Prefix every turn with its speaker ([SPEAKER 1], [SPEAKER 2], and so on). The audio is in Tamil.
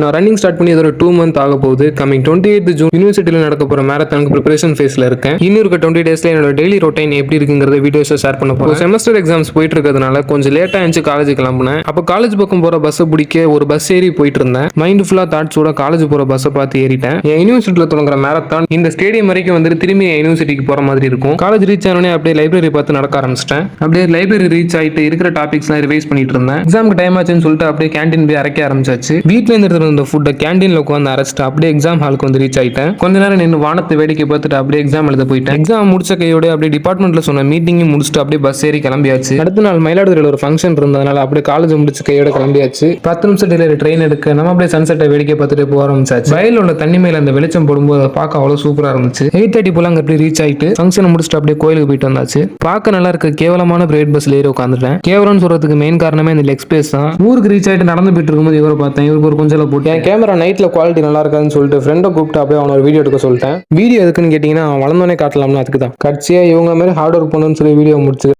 [SPEAKER 1] நான் ரன்னிங் ஸ்டார்ட் பண்ணி ஒரு 2 மந்த் ஆக போகுது. கமிங் 28 ஜூன் யூனிவர்சிட்டியில் நடக்க போற மேரத்தானுக்கு ப்ரிப்பரேஷன் ஃபேஸ்ல இருக்கேன். இன்னும் இருக்க 20 டேஸ்ல என்னோட டெய்லி ரொட்டீன் எப்படி இருக்குங்கிறத வீடியோஸை ஷேர் பண்ண போறேன். செமஸ்டர் எக்ஸாம்ஸ் போயிட்டு இருக்கிறதுனால கொஞ்சம் லேட்டா இருந்துச்சு காலேஜ் கிளம்புனேன். அப்போ காலேஜ் பக்கம் போற பஸ்ஸை பிடிக்க ஒரு பஸ் ஏறி போயிட்டு இருந்தேன். மைண்ட் ஃபுல்லா தாட்ஸோட காலேஜ் போற பஸ்ஸை பார்த்து ஏறிட்டேன். என் யூனிவர்சிட்டியில் தொடங்குற மேரத்தான் இந்த ஸ்டேடியம் வரைக்கும் வந்து திரும்பி என் யூனிவர்சிட்டிக்கு போற மாதிரி இருக்கும். காலேஜ் ரீச் ஆனோடனே அப்படியே லைப்ரரி பார்த்து நடக்க ஆரம்பிச்சிட்டேன். அப்படியே லைப்ரரி ரீச் ஆயிட்டு இருக்கிற டாபிக்ஸ்லாம் ரிவைஸ் பண்ணிட்டு இருந்தேன். எக்ஸாமுக்கு டைம் ஆச்சுன்னு சொல்லிட்டு அப்படியே கேண்டீன் போய் அரைக்க ஆரம்பிச்சாச்சு. வீட்டில் இருந்து இந்த ஃபுட்டை கேண்டீன்ல உட்காந்து அரைச்சிட்டு அப்படியே எக்ஸாம் ஹாலுக்கு வந்து ரீச் ஆயிட்டேன். கொஞ்ச நேரம் நின்று வானத்தை வேடிக்கை பார்த்துட்டு அப்படியே எக்ஸாம் எழுத போயிட்டேன். எக்ஸாம் முடிச்ச கையோட அப்படியே டிபார்ட்மெண்ட்ல சொன்ன மீட்டிங்கும் முடிச்சுட்டு அப்படியே பஸ் ஏறி கிளம்பியாச்சு. அடுத்த நாள் மயிலாடுதுறையில் ஒரு ஃபங்க்ஷன் இருந்ததுனால அப்படியே காலேஜ் முடிச்ச கையோட கிளம்பியாச்சு. 10 நிமிஷம் டிலே ட்ரெயின் எடுக்க நம்ம அப்படியே சன்செட்டை வேடிக்கை பார்த்துட்டு போக ஆரம்பிச்சாச்சு. வயலில் உள்ள தண்ணி மேல அந்த வெளிச்சம் போடும்போது அதை பார்க்க அவ்வளவு சூப்பரா இருந்துச்சு. 8:30 போல அங்க அப்படியே ரீச் ஆயிட்டு ஃபங்க்ஷனை முடிச்சுட்டு அப்படியே கோயிலுக்கு போயிட்டு வந்தாச்சு. பார்க்க நல்லா இருக்க கேவலமான பிரைவேட் பஸ்ல ஏறி உட்காந்துட்டேன். கேவலம்னு சொல்றதுக்கு மெயின் காரணமே இந்த லெக் ஸ்பேஸ் தான். ஊருக்கு ரீச் ஆயிட்டு நடந்து போயிட்டு இருக்கும்போது இவரை பார்த்தேன். இவருக்கு ஒரு கொஞ்சம் போட்டு என் கேமரா நைட்ல குவாலிட்டி நல்லா இருக்காதுன்னு சொல்லிட்டு ஃப்ரெண்டை கூப்பிட்டு அப்படியே அவனை ஒரு வீடியோ எடுக்க சொல்லிட்டேன். வீடியோ எதுக்குன்னு கேட்டீங்கன்னா அவன் வளர்ந்தோடனே காட்டலாம்னு அதுக்கு தான். கட்சியா இவங்க மாதிரி ஹார்ட் ஒர்க் பண்ணணும்னு சொல்லி வீடியோ முடிச்சு